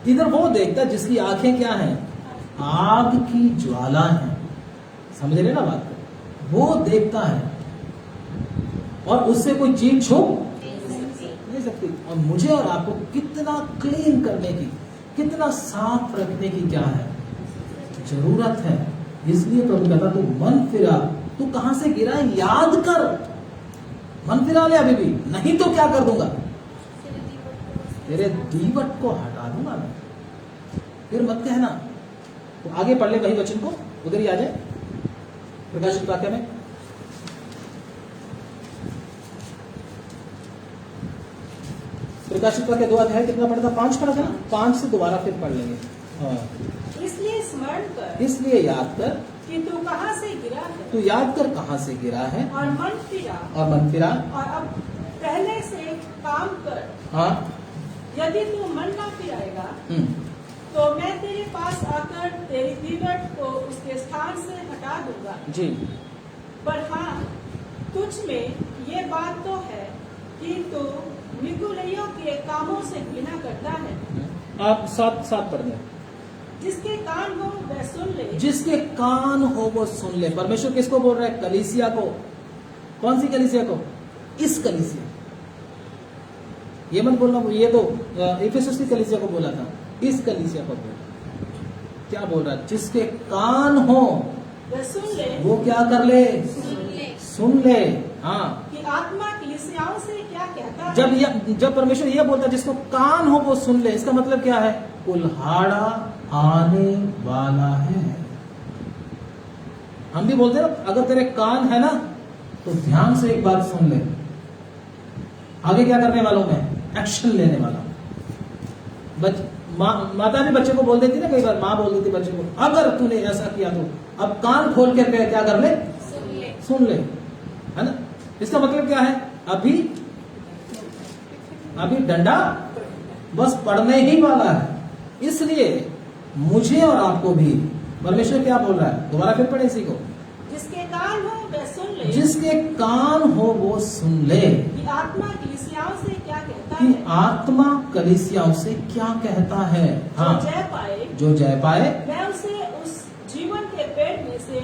इधर वो देखता जिसकी आंखें क्या हैं? आग की ज्वाला है। समझ रहे ना बात को? वो देखता है और उससे कोई चीज छुप नहीं सकती। और मुझे और आपको कितना क्लीन करने की, कितना साफ रखने की क्या है? जरूरत है। इसलिए प्रभु कहता तू मन फिरा, तू कहां से गिरा याद कर, मन फिरा ले अभी भी, नहीं तो क्या कर दूंगा? तेरे दीवट को हटा दूंगा मैं। फिर मत कहना। तो आगे पढ़ ले वही वचन को, उधर ही आ जाए प्रकाशित वाक्य में। प्रकाशित वाक्य 2 अध्याय कितना पढ़ा था? 5 पढ़ा था ना? 5 से दोबारा फिर पढ़ लेंगे। हाँ। इसलिए स्मरण कर, इसलिए याद कर कि तू कहां से गिरा है। तू याद कर कहां से गिरा है, और मन फिरा, और मन फिरा, और अब पहले से काम कर। हाँ। यदि तू मन ना फिराएगा तो मैं तेरे पास आकर तेरी दीवट को उसके स्थान से हटा दूंगा जी। पर हाँ, तुझ में ये बात तो है कि तू निकुलियों के कामों से घृणा करता है। आप साथ पढ़ दें। जिसके कान हो वह सुन ले। जिसके कान हो वो सुन ले। परमेश्वर किसको बोल रहा है? कलीसिया को। कौन सी कलीसिया को? इस कलीसिया। ये मत बोलना ये तो इफिसुस की कलीसिया को बोला था, इस कलीसिया को बोल। क्या बोल रहा है? जिसके कान हो वह सुन ले। वो क्या कर ले? सुन ले। हाँ। कि आत्मा कलीसियाओं से क्या कहता है। जब परमेश्वर ये बोलता है जिसको कान हो वो सुन ले, इसका मतलब क्या है? कुल्हाड़ा आने वाला है। हम भी बोलते हैं ना, अगर तेरे कान है ना तो ध्यान से एक बात सुन ले, आगे क्या करने वाला हूं मैं, एक्शन लेने वाला हूं। माता भी बच्चे को बोल देती ना, कई बार माँ बोल देती बच्चे को, अगर तूने ऐसा किया तो अब कान खोल के क्या कर ले, सुन ले, है ना। इसका मतलब क्या है, अभी डंडा बस पड़ने ही वाला है। इसलिए मुझे और आपको भी परमेश्वर क्या बोल रहा है, दोबारा फिर पढ़े इसी को, जिसके कान हो वह सुन ले, जिसके कान हो वो सुन ले कि आत्मा कलीसियाओं से क्या कहता कि है। आत्मा कलीसियाओं से क्या कहता है। हाँ, जो जय पाए, जो जय पाए मैं उसे उस जीवन के पेड़ में से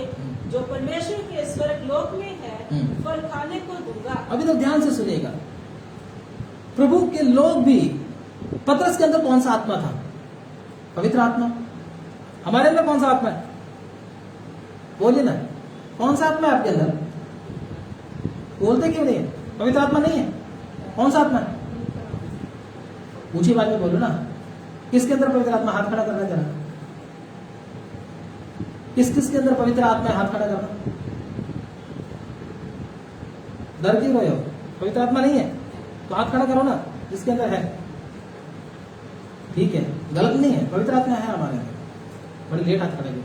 जो परमेश्वर के स्वर्ग लोक में है फल खाने को दूंगा। अभी तो ध्यान से सुनिएगा, प्रभु के लोग भी, पतरस के अंदर कौन सा आत्मा था, पवित्र आत्मा। हमारे अंदर कौन सा आत्मा है, बोलिए ना, कौन सा आत्मा है आपके अंदर, बोलते क्यों नहीं है, पवित्र आत्मा नहीं है, कौन सा आत्मा है, ऊंची बात में बोलो ना, किसके अंदर पवित्र आत्मा, हाथ खड़ा करना जरा, किस के अंदर पवित्र आत्मा है, हाथ खड़ा करना। डर क्यों रहे हो, पवित्र आत्मा नहीं है तो हाथ खड़ा करो ना, जिसके अंदर है। ठीक है, गलत नहीं है, पवित्र आत्मा है हमारे अंदर, बड़ी लेट हाथ खड़ा किया।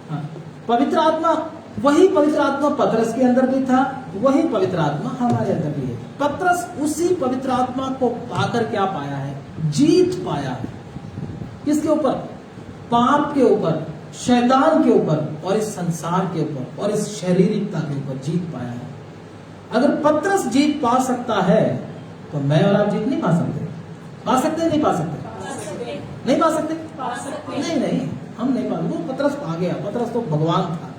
हाँ, पवित्र आत्मा, वही पवित्र आत्मा पतरस के अंदर भी था, वही पवित्र आत्मा हमारे अंदर भी है। पतरस उसी पवित्र आत्मा को पाकर क्या पाया है, जीत पाया है। किसके ऊपर, पाप के ऊपर, शैतान के ऊपर और इस संसार के ऊपर और इस शारीरिकता के ऊपर जीत पाया है। अगर पतरस जीत पा सकता है तो मैं और आप जीत नहीं पा सकते, पा सकते नहीं पा सकते, नहीं पा सकते, नहीं, हम नहीं पा, वो पतरस पा गया। पतरस तो भगवान था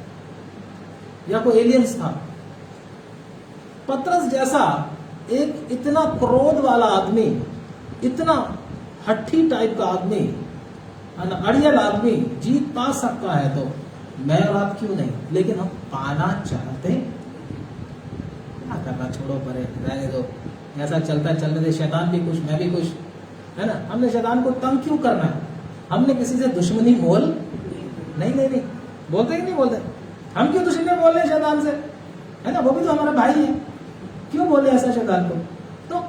या कोई एलियंस था। पतरस जैसा एक इतना क्रोध वाला आदमी, इतना हट्टी टाइप का आदमी, अड़ियल आदमी जीत पा सकता है तो मैं और आप क्यों नहीं। लेकिन हम पाना चाहते, क्या करना, छोड़ो परे, रहने दो, ऐसा चलता चलने दे, शैतान भी खुश, मैं भी खुश, है ना। हमने शैतान को तंग क्यों करना है, हमने किसी से दुश्मनी मोल नहीं, बोलते ही नहीं बोलते, हम क्यों दुश्मनी बोल रहे हैं शैतान से, है ना, वो भी तो हमारा भाई है, क्यों बोले ऐसा शैतान को। तो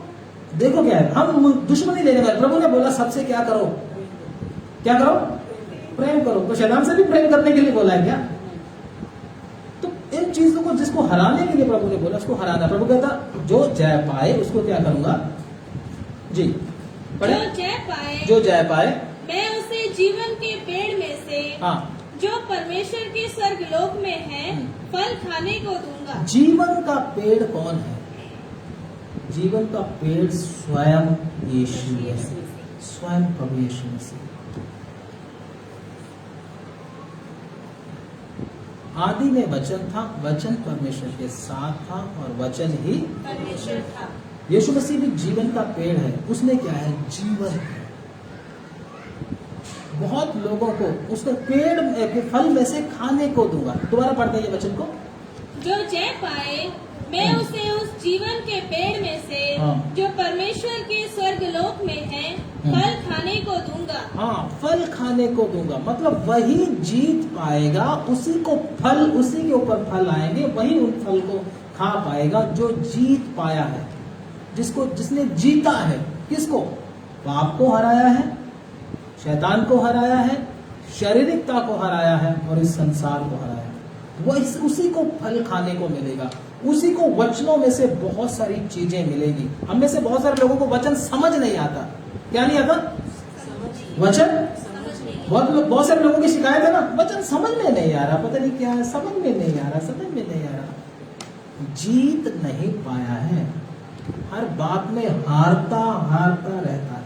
देखो क्या है, हम दुश्मनी लेने वाले, प्रभु ने बोला सबसे क्या करो, क्या करो, प्रेम करो, तो शैतान से भी प्रेम करने के लिए बोला है क्या। तो इन चीजों को जिसको हराने के लिए प्रभु ने बोला, उसको हराना। प्रभु कहता जो जय पाए उसको क्या करूंगा, जी पढ़े, जो जय पाए मैं उसे जीवन के पेड़ में से, हाँ, जो परमेश्वर के स्वर्ग लोक में है फल खाने को दूंगा। जीवन का पेड़ कौन है, जीवन का पेड़ स्वयं यीशु है, स्वयं प्रभु यीशु मसीह। आदि में वचन था, वचन परमेश्वर के साथ था और वचन ही परमेश्वर था। यीशु मसीह भी जीवन का पेड़ है, उसमें क्या है, जीवन है। बहुत लोगों को उसको पेड़ के फल में से खाने को दूंगा। दोबारा पढ़ते हैं ये वचन को, जो जय पाए मैं उसे उस जीवन के पेड़ में से, जो परमेश्वर के स्वर्ग लोक में है फल खाने को दूंगा। हाँ, फल खाने को दूंगा, मतलब वही जीत पाएगा, उसी को फल, उसी के ऊपर फल आएंगे, वही उन फल को खा पाएगा जो जीत पाया है, जिसने जीता है। किसको, पाप को हराया है, शैतान को हराया है, शारीरिकता को हराया है और इस संसार को हराया है। वो उसी को फल खाने को मिलेगा, उसी को वचनों में से बहुत सारी चीजें मिलेगी। हम में से बहुत सारे लोगों को वचन समझ नहीं आता। क्या नहीं आता, वचन, बहुत सारे लोगों की शिकायत है ना, वचन समझ में नहीं आ रहा, पता नहीं क्या है, समझ में नहीं आ रहा, समझ में नहीं आ रहा। जीत नहीं पाया है, हर बात में हारता रहता है।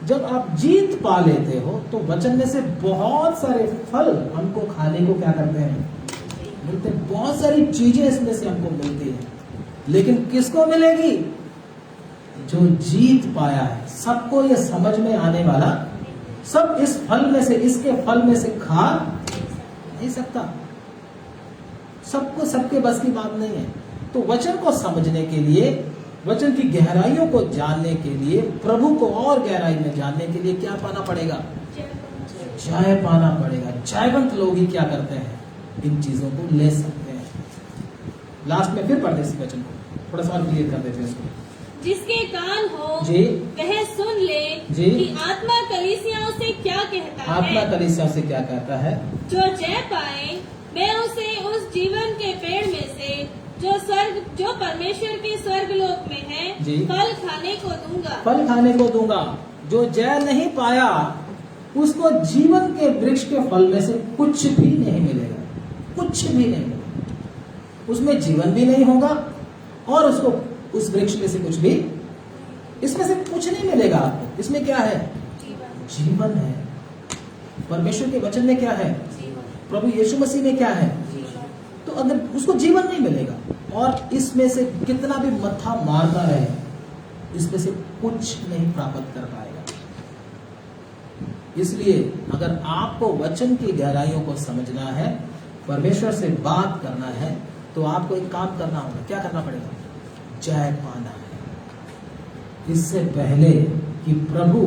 जब आप जीत पा लेते हो तो वचन में से बहुत सारे फल हमको खाने को क्या करते हैं, मिलते हैं। बहुत सारी चीजें इसमें से हमको मिलती है, लेकिन किसको मिलेगी, जो जीत पाया है। सबको ये समझ में आने वाला, सब इस फल में से, इसके फल में से खा नहीं सकता, सबको सबके बस की बात नहीं है। तो वचन को समझने के लिए, वचन की गहराइयों को जानने के लिए, प्रभु को और गहराई में जानने के लिए क्या पाना पड़ेगा, जय पाना पड़ेगा। जयवंत लोग ही क्या करते हैं, इन चीजों को ले सकते हैं। लास्ट में फिर पढ़ते इस वचन को, थोड़ा सा और क्लियर कर देते हैं इसको। जिसके कान हो जी वह सुन ले जी। कि आत्मा कलीसियाओं से क्या कहता आत्मा है। कलीसियाओं से क्या कहता है? जो जय पाए मैं उसे उस जीवन के पेड़ में से जो परमेश्वर के स्वर्ग लोक में है जी। फल खाने को दूंगा। फल खाने को दूंगा। जो जय नहीं पाया उसको जीवन के वृक्ष के फल में से कुछ भी नहीं मिलेगा, कुछ भी नहीं मिलेगा। उसमें जीवन भी नहीं होगा और उसको उस वृक्ष में से कुछ भी, इसमें से कुछ नहीं मिलेगा आपको। इसमें क्या है? जीवन है। परमेश्वर के वचन में क्या है? प्रभु यीशु मसीह में क्या है? तो अगर उसको जीवन नहीं मिलेगा और इसमें से कितना भी मत्था मारता रहे, इसमें से कुछ नहीं प्राप्त कर पाएगा। इसलिए अगर आपको वचन की गहराइयों को समझना है, परमेश्वर से बात करना है, तो आपको एक काम करना होगा। क्या करना पड़ेगा? जय पाना है। इससे पहले कि प्रभु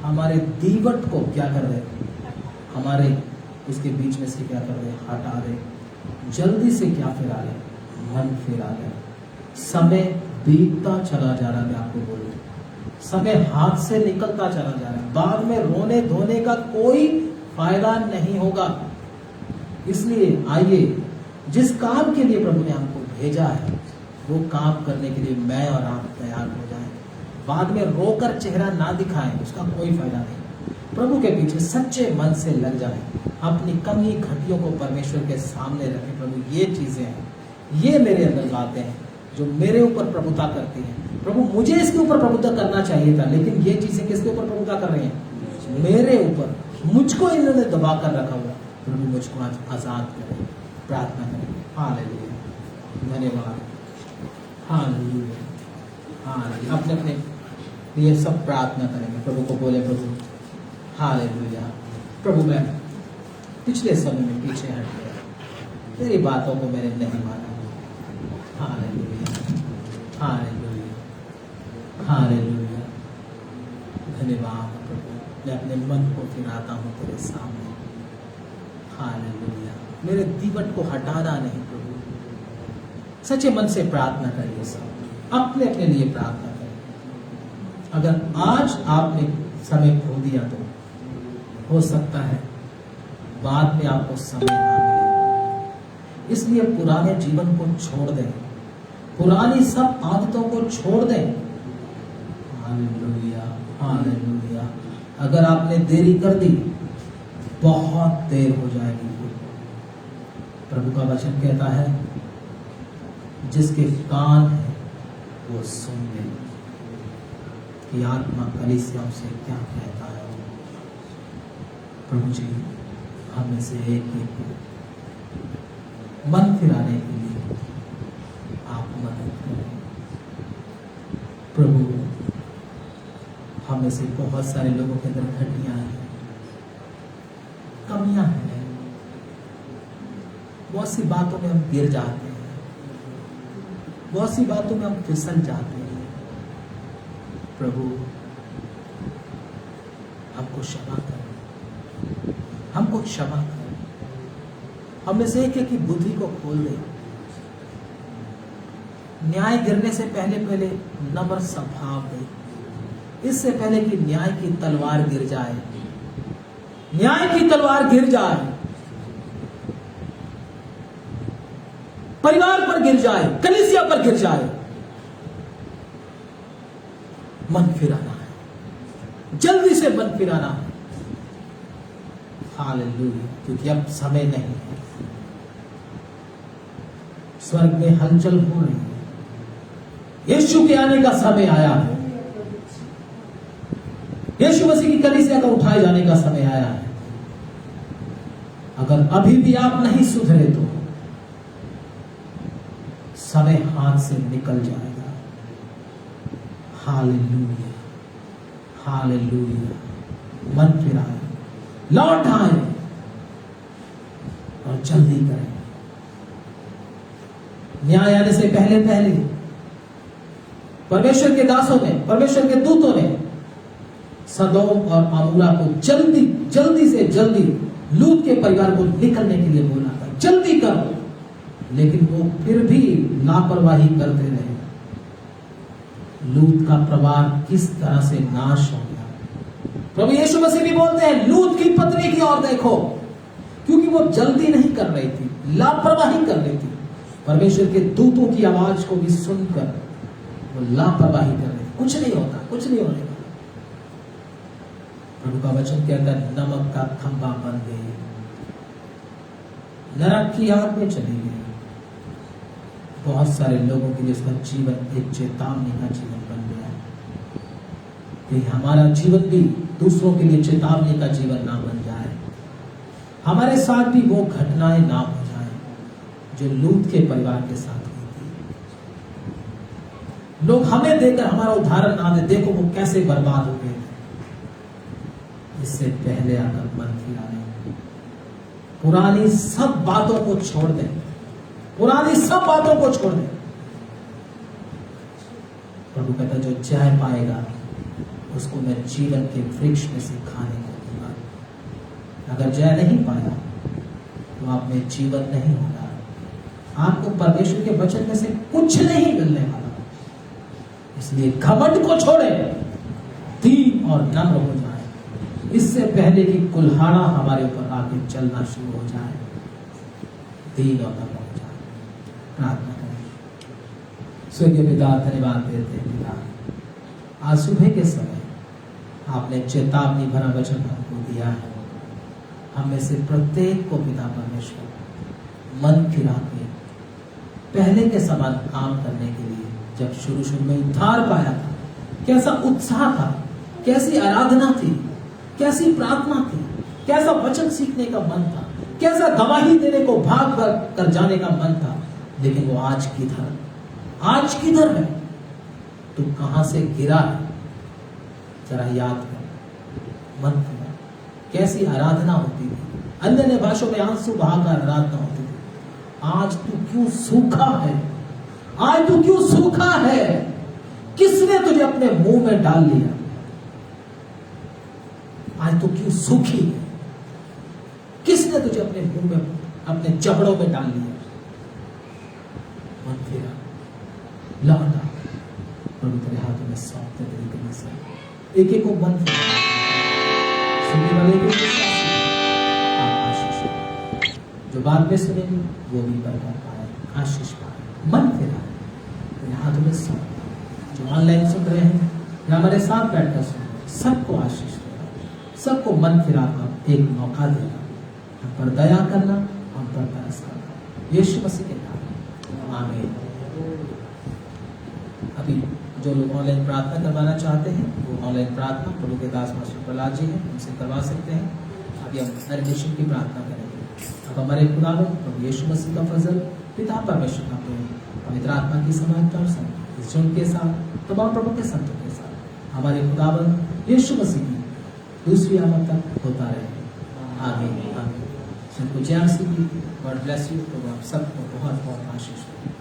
हमारे दीवट को क्या कर दे, हमारे उसके बीच में से क्या कर दे, हटा दे, जल्दी से क्या फिरा ले, मन फिरा ले। समय बीतता चला जा रहा है, मैं आपको बोलूं, समय हाथ से निकलता चला जा रहा है। बाद में रोने धोने का कोई फायदा नहीं होगा। इसलिए आइए, जिस काम के लिए प्रभु ने हमको भेजा है वो काम करने के लिए मैं और आप तैयार हो जाएं। बाद में रोकर चेहरा ना दिखाएं, उसका कोई फायदा नहीं। प्रभु के पीछे सच्चे मन से लग जाएं, अपनी कमी घटियों को परमेश्वर के सामने रखें। प्रभु ये चीजें हैं, ये मेरे अंदर बातें हैं जो मेरे ऊपर प्रभुता करती हैं। प्रभु मुझे इसके ऊपर प्रभुता करना चाहिए था, लेकिन ये चीजें किसके ऊपर प्रभुता कर रही हैं? मेरे ऊपर। मुझको इन्होंने दबा कर रखा हुआ। प्रभु मुझको आज आजाद करें। प्रार्थना करें। हालेलुया, धन्यवाद। Hallelujah, hallelujah. अपने अपने लिए सब प्रार्थना करेंगे। प्रभु को बोले, प्रभु हालेलुया, प्रभु मैं पिछले समय में पीछे हट गया, तेरी बातों को मैंने नहीं माना। Hallelujah, hallelujah, hallelujah. धन्यवाद प्रभु, मैं अपने मन को फिराता हूँ तेरे सामने। हालेलुया, मेरे दीवट को हटाना नहीं प्रभु। सच्चे मन से प्रार्थना करिए, सब अपने अपने लिए प्रार्थना करिए। अगर आज आपने समय खो दिया तो हो सकता है बाद में आपको समय ना मिले। इसलिए पुराने जीवन को छोड़ दें, पुरानी सब आदतों को छोड़ दें। Hallelujah, hallelujah. अगर आपने देरी कर दी, बहुत देर हो जाएगी। प्रभु का वचन कहता है, जिसके कान है वो सुन ले कि आत्मा कलीसियाओं से क्या कहता है। प्रभु जी, हमें से एक मन फिराने के लिए आप मदद करें। प्रभु, हमें से बहुत सारे लोगों के अंदर घटियां हैं, कमियां हैं, बहुत सी बातों में हम गिर जाते हैं, बहुत सी बातों में हम फिसल जाते हैं। प्रभु, हमको क्षमा करें, हमको क्षमा करें। हमें से एक की बुद्धि को खोल दे। न्याय गिरने से पहले पहले नम्र स्वभाव दे, इससे पहले कि न्याय की तलवार गिर जाए, न्याय की तलवार गिर जाए, परिवार पर गिर जाए, कलीसिया पर गिर जाए। मन फिराना है, जल्दी से मन फिराना है। हालेलुया, क्योंकि अब समय नहीं है। स्वर्ग में हलचल हो रही है, यीशु के आने का समय आया है, यीशु मसीह की कलीसिया का उठाए जाने का समय आया है। अगर अभी भी आप नहीं सुधरे तो समय हाथ से निकल जाएगा। Hallelujah, hallelujah. मन फिराए, लौट आए और जल्दी करें। न्याय आने से पहले पहले परमेश्वर के दासों ने, परमेश्वर के दूतों ने सदोम और अमोरा को जल्दी से जल्दी लूत के परिवार को निकलने के लिए बोला था। जल्दी करो, लेकिन वो फिर भी लापरवाही करते रहे। लूत का परिवार किस तरह से नाश हो गया। प्रभु यीशु मसीह भी बोलते हैं लूत की पत्नी की ओर देखो, क्योंकि वो जल्दी नहीं कर रही थी, लापरवाही कर रही थी। परमेश्वर के दूतों की आवाज को भी सुनकर वो लापरवाही कर रही थी। कुछ नहीं होता, कुछ नहीं होने वाला। प्रभु का वचन कहता है नमक का खंभा बन गई, नरक की आग में चली गई। बहुत सारे लोगों के लिए उसका जीवन एक चेतावनी का जीवन बन गया कि हमारा जीवन भी दूसरों के लिए चेतावनी का जीवन ना बन जाए, हमारे साथ भी वो घटनाएं ना हो जाए जो लूत के परिवार के साथ हुई थी। लोग हमें देखकर हमारा उदाहरण ना दे, देखो वो कैसे बर्बाद हो गए। इससे पहले आकर मन फिरा लें, पुरानी सब बातों को छोड़ दें, पुरानी सब बातों को छोड़ दें। प्रभु कहता जो जय पाएगा उसको मैं जीवन के वृक्ष में से खाने को दूंगा। अगर जय नहीं पाया तो आप में जीवन नहीं होगा, आपको परमेश्वर के वचन में से कुछ नहीं मिलने वाला। इसलिए घमंड को छोड़े, दीन और नम्र हो जाए, इससे पहले कि कुल्हाड़ा हमारे ऊपर आके चलना शुरू हो जाए। दीन और नम्र हो जाए। प्रार्थना करें। स्वर्गीय पिता धन्यवाद देते हैं पिता, आज सुबह के समय आपने चेतावनी भरा वचन हमको दिया है। हम में से प्रत्येक को पिता परमेश्वर मन फिरा के पहले के समान काम करने के लिए, जब शुरू में उद्धार पाया था, कैसा उत्साह था, कैसी आराधना थी, कैसी प्रार्थना थी, कैसा वचन सीखने का मन था, कैसा गवाही देने को भाग कर जाने का मन था। लेकिन वो आज किधर है? तू कहां से गिरा है? जरा याद कर, मन फिरा। कैसी आराधना होती थी, अन्य भाषाओं में आंसू बहाकर आराधना होती थी। आज तू क्यों सूखा है? आज तू क्यों सूखा है? किसने तुझे अपने मुंह में डाल लिया? आज तू क्यों सूखी है? किसने तुझे अपने मुंह में, अपने जबड़ों में डाल लिया? मन फिरा, लौटा, प्रभु तेरे हाथों में सौंपते तरीके से एक एक को मन फिरा, सुनने वाले को आप आशीष पाए, जो बाद में सुनेंगे वो भी बरकत पाए, आशीष पाए। मन फिरा, तेरे हाथों में सौंप। जो ऑनलाइन सुन रहे हैं या हमारे साथ बैठकर सुन रहे हैं, सबको आशीष देगा, सबको मन फिरा कर एक मौका देगा। हम पर दया करना, हम पर तरस करना, यीशु मसीह के नाम आमीन। अभी जो लोग ऑनलाइन प्रार्थना करवाना चाहते हैं वो ऑनलाइन प्रार्थना प्रभु के दास मास्टर प्रहलाद जी हैं, उनसे करवा सकते हैं। अभी हम नरेशन की प्रार्थना करेंगे। अब हमारे खुदावंद प्रभु यीशु मसीह का फजल, पिता परमेश्वर का प्रेम, पवित्र आत्मा की समानता और संग इस जन के साथ, तमाम प्रभु के संतों के साथ हमारे खुदावंद यीशु मसीह की दूसरी आमद तक होता रहे। आमीन आमीन। सबको जय मसीह की। God bless you. प्रभु आप सबको बहुत बहुत आशीष दे।